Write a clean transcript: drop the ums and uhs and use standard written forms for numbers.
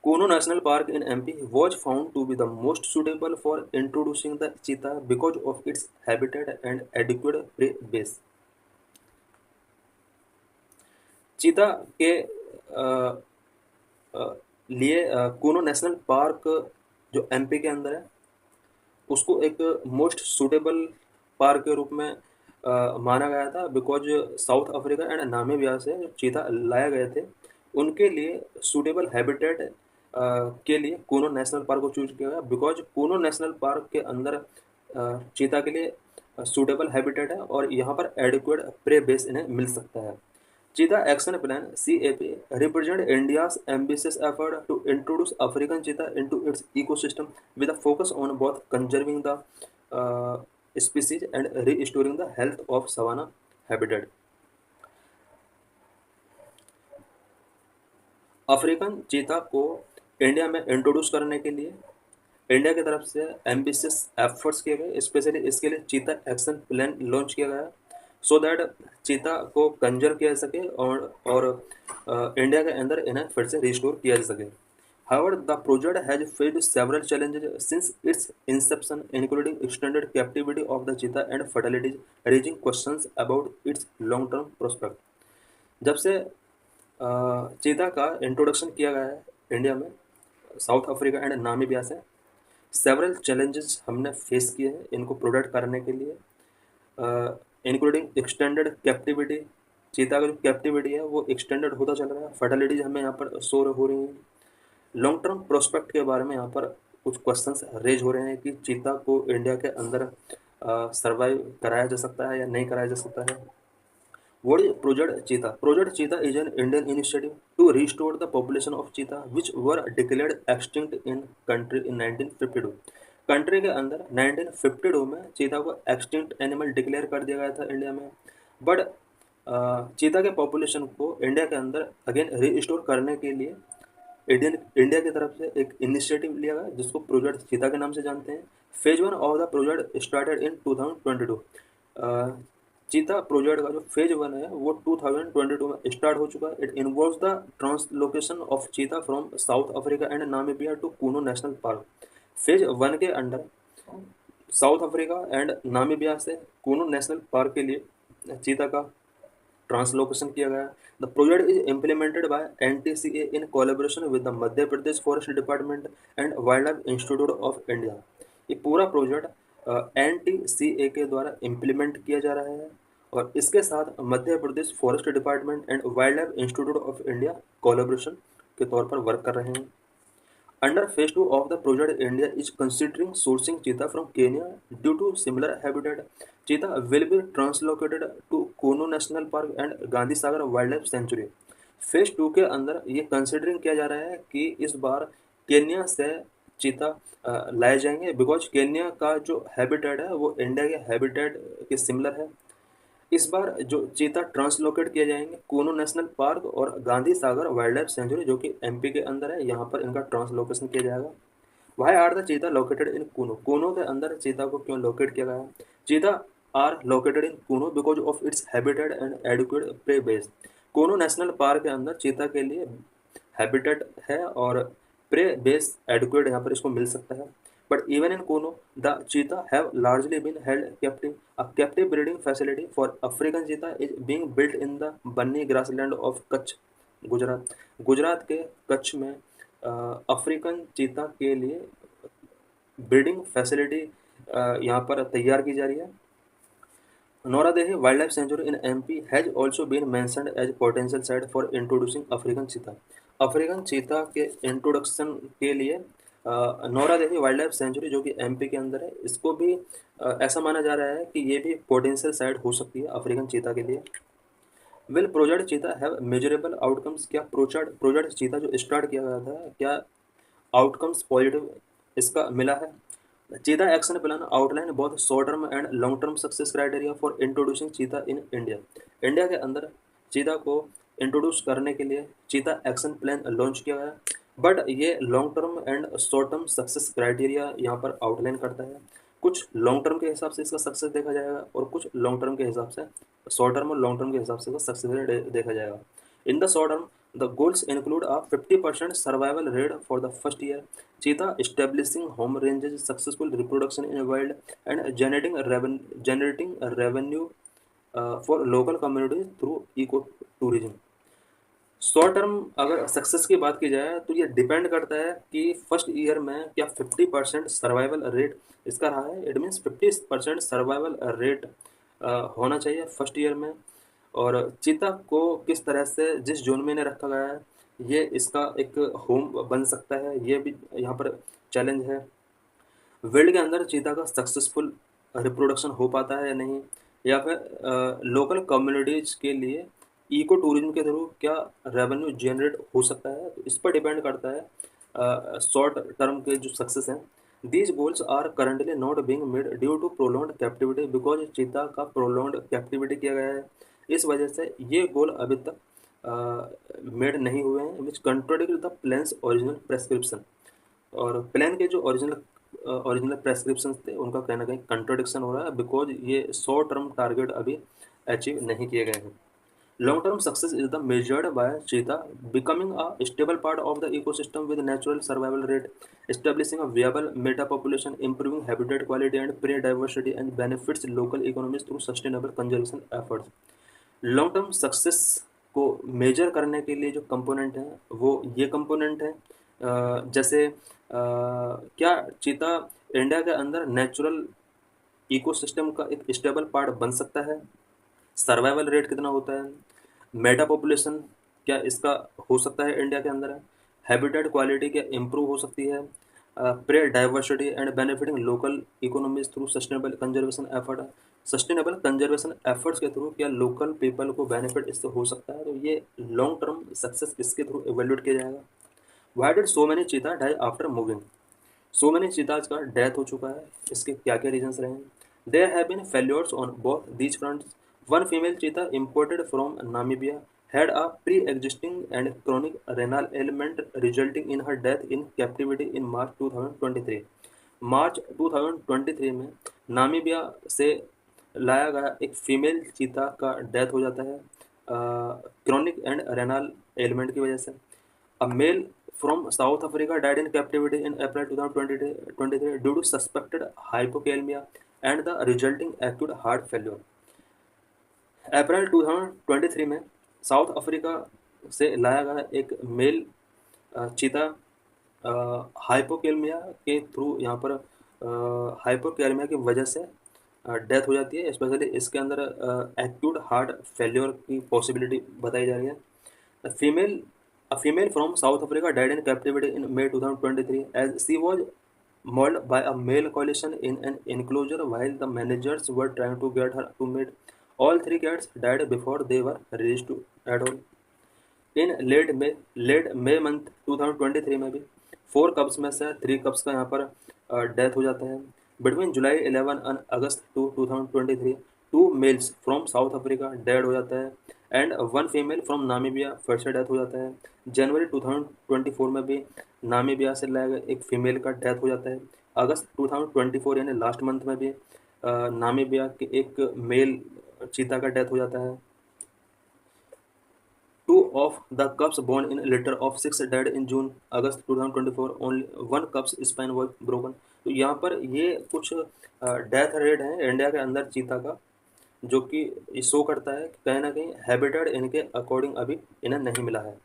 Kuno National Park in MP was found to be the most suitable for introducing the cheetah because of its habitat and adequate prey base. चीता के अ, अ, लिए Kuno national park जो MP के अंदर है उसको एक मोस्ट सूटेबल पार्क के रूप में माना गया था because south Africa and Namibia से जो चीता लाए गए थे उनके लिए सूटेबल हैबिटेट के लिए कूनो नेशनल पार्क को चूज किया गया बिकॉज कूनो नेशनल पार्क के अंदर चीता के लिए सूटेबल हैबिटेट है और यहाँ पर एडिक्वेट प्रे बेस इन्हें मिल सकता है Cheetah Action Plan (CAP) represents India's ambitious effort to introduce African cheetah into its ecosystem with a focus on both conserving the uh, species and restoring the health of savanna habitat. African cheetah को India में introduce करने के लिए India की तरफ से ambitious efforts किए गए स्पेशली इसके लिए चीता एक्शन प्लान लॉन्च किया गया सो दैट चीता को कंजर्व किया जा सके और इंडिया के अंदर इन्हें फिर से रिस्टोर किया जा सके However, the project has faced several challenges since its inception, including extended captivity of the cheetah and fatalities, raising questions about its long-term prospect. जब से चीता का इंट्रोडक्शन किया गया है इंडिया में साउथ अफ्रीका एंड नामीबिया से सेवरल चैलेंजेस हमने फेस किए हैं इनको प्रोटेक्ट करने के लिए इंक्लूडिंग एक्सटेंडेड कैप्टिविटी चीता का जो कैप्टिविटी है वो एक्सटेंडेड होता चल रहा है फर्टिलिटीज हमें यहाँ पर शो हो रही हैं लॉन्ग टर्म प्रोस्पेक्ट के बारे में यहाँ पर कुछ क्वेश्चंस रेज हो रहे हैं कि चीता को इंडिया के अंदर सर्वाइव कराया जा सकता है या नहीं कराया जा सकता है What is Project Cheetah? Project Cheetah is an Indian initiative to restore the population of cheetah which were declared extinct in country in 1952. Country के अंदर 1952 में चीता को एक्सटिंक्ट एनिमल डिक्लेयर कर दिया गया था इंडिया में बट चीता के पॉपुलेशन को इंडिया के अंदर अगेन रीस्टोर करने के लिए इंडिया की तरफ से एक इनिशिएटिव लिया गया जिसको प्रोजेक्ट चीता के नाम से जानते हैं phase 1 of the project started in 2022 चीता प्रोजेक्ट का जो फेज 1 है वो 2022 में स्टार्ट हो चुका है it involves the translocation of cheetah from South Africa and Namibia to Kuno national Park phase 1 के under South Africa and Namibia से कूनो नेशनल पार्क के लिए चीता का ट्रांसलोकेशन किया गया the project is implemented by NTCA in collaboration with the Madhya Pradesh forest department and wildlife institute of India ये पूरा प्रोजेक्ट एनटीसीए के द्वारा इम्प्लीमेंट किया जा रहा है और इसके साथ Madhya Pradesh forest department and wildlife institute of India collaboration के तौर पर वर्क कर रहे हैं Under phase 2 of the project, India is considering sourcing cheetah from Kenya due to similar habitat. Cheetah will be translocated to Kuno National Park and Gandhi Sagar Wildlife Sanctuary. Phase 2 के अंदर ये considering किया जा रहा है कि इस बार Kenya से चीता लाए जाएंगे बिकॉज केन्या का जो हैबिटेट है वो इंडिया के हैबिटेट के सिमिलर है इस बार जो चीता ट्रांसलोकेट किए जाएंगे कूनो नेशनल पार्क और Gandhi Sagar wild life sanctuary जो कि एमपी के अंदर है यहाँ पर इनका ट्रांसलोकेशन किया जाएगा why are the cheetah located in Kuno Kuno के अंदर चीता को क्यों लोकेट किया गया cheetah are located in Kuno because of its habitat and adequate prey base Kuno national park के अंदर चीता के लिए हैबिटेट है और प्रे बेस एडिक्वेट यहाँ पर इसको मिल सकता है But even in Kuno, the cheetah have largely been held captive. A captive breeding facility for African cheetah is being built in the Banni grassland of Kutch, Gujarat Gujarat के कच्छ में African cheetah के लिए breeding facility यहाँ पर तैयार की जा रही है Noradehi Wildlife Sanctuary in MP has also been mentioned as potential site for introducing African cheetah. African cheetah के इंट्रोडक्शन के लिए नौरादेवी वाइल्ड लाइफ सेंचुरी जो कि एमपी के अंदर है इसको भी ऐसा माना जा रहा है कि ये भी पोटेंशियल साइट हो सकती है अफ्रीकन चीता के लिए विल प्रोजेक्ट चीता हैव मेजरेबल आउटकम्स क्या प्रोजेक्ट चीता जो स्टार्ट किया गया था क्या आउटकम्स पॉजिटिव इसका मिला है चीता एक्शन प्लान आउटलाइन बहुत short term and long term success criteria for introducing चीता इन इंडिया इंडिया के अंदर चीता को इंट्रोड्यूस करने के लिए चीता एक्शन प्लान लॉन्च किया गया बट ये long term and short term success criteria यहाँ पर आउटलाइन करता है कुछ लॉन्ग टर्म के हिसाब से इसका सक्सेस देखा जाएगा और कुछ लॉन्ग टर्म के हिसाब से शॉर्ट टर्म और लॉन्ग टर्म के हिसाब से इसका सक्सेस देखा जाएगा in the short term The goals include a 50% survival rate for the first year, cheetah establishing home ranges, successful reproduction in wild, and generating a revenue for local communities through ecotourism. Short term अगर success की बात की जाए तो ये depend करता है कि फर्स्ट ईयर में क्या 50% सर्वाइवल रेट इसका रहा है। इट मीन्स 50% सर्वाइवल रेट होना चाहिए फर्स्ट ईयर में। और चीता को किस तरह से जिस जोन में इन्हें रखा गया है ये इसका एक होम बन सकता है, ये भी यहाँ पर चैलेंज है। वर्ल्ड के अंदर चीता का सक्सेसफुल रिप्रोडक्शन हो पाता है या नहीं, या फिर लोकल कम्युनिटीज के लिए इको टूरिज्म के थ्रू क्या रेवेन्यू जनरेट हो सकता है, तो इस पर डिपेंड करता है शॉर्ट टर्म के जो सक्सेस हैं। These goals are currently not being made due to prolonged captivity, because cheetah का प्रोलॉन्ड कैप्टिविटी किया गया है, इस वजह से ये गोल अभी तक मेड नहीं हुए हैं, विच कंट्रोडिक्ट द प्लान्स ओरिजिनल प्रेस्क्रिप्शन। और प्लान के जो ओरिजिनल प्रेस्क्रिप्शन थे उनका कहीं ना कहीं कंट्रोडिक्शन हो रहा है, बिकॉज ये शॉर्ट टर्म टारगेट अभी अचीव नहीं किए गए हैं। Long term success is the measured by चीता becoming a stable part of the ecosystem with natural survival rate, establishing a viable meta population, improving habitat quality and prey diversity, and benefits local economies through sustainable conservation efforts. Long term success को major करने के लिए जो component हैं वो ये component हैं, जैसे क्या चीता इंडिया के अंदर नेचुरल इकोसिस्टम का एक स्टेबल पार्ट बन सकता है, सर्वाइवल रेट कितना होता है, मेटा पॉपुलेशन क्या इसका हो सकता है इंडिया के अंदर है, हैबिटेट क्वालिटी क्या इम्प्रूव हो सकती है, prey diversity and benefiting local economies through sustainable conservation effort. Sustainable conservation efforts के थ्रू क्या लोकल पीपल को बेनिफिट इससे हो सकता है, तो ये लॉन्ग टर्म सक्सेस इसके थ्रू इवेल्यूट किया जाएगा। Why did so many cheetah die after moving? So many cheetahs का डेथ हो चुका है, इसके क्या क्या रीजंस रहे हैं? There have been failures on both these fronts. One female cheetah imported from Namibia had a pre-existing and chronic renal ailment resulting in her death in captivity in March 2023। मार्च 2023 में Namibia से लाया गया एक female चीता का death हो जाता है क्रोनिक एंड रेनल एलिमेंट की वजह से। A male from South Africa died in captivity in April 2023 due to suspected hypokalemia and the resulting acute heart failure। अप्रैल 2023 में साउथ अफ्रीका से लाया गया एक मेल चीता हाइपोकेलमिया के थ्रू यहाँ पर हाइपोकेलमिया की वजह से डेथ हो जाती है, स्पेशली इसके अंदर एक्यूट हार्ट फेल्योर की पॉसिबिलिटी बताई जा रही है। Female from South Africa died in captivity in May 2023 as she was mauled by a male coalition in an enclosure while the managers were trying to get her to meet। All three cats died before they were released to adult। In late May month 2023 में भी 4 cups में से 3 cups का यहाँ पर death हो जाता है। Between July 11 and August 2023 2 males from South Africa dead हो जाता है एंड 1 फीमेल फ्रॉम नामीबिया फिर से डेथ हो जाता है। जनवरी 2024 में भी नामीबिया से लाया गया एक फीमेल का डेथ हो जाता है। अगस्त 2024 यानी लास्ट मंथ में भी नामीबिया के एक मेल चीता का डेथ हो जाता है। 2 of the cubs born in a litter of 6 died in June August 2024। only 1 cub's spine was broken। तो यहाँ पर ये कुछ डेथ रेट है इंडिया के अंदर चीता का, जो कि शो करता है कि कहीं ना कहीं हैबिटेट इनके अकॉर्डिंग अभी इन्हें नहीं मिला है।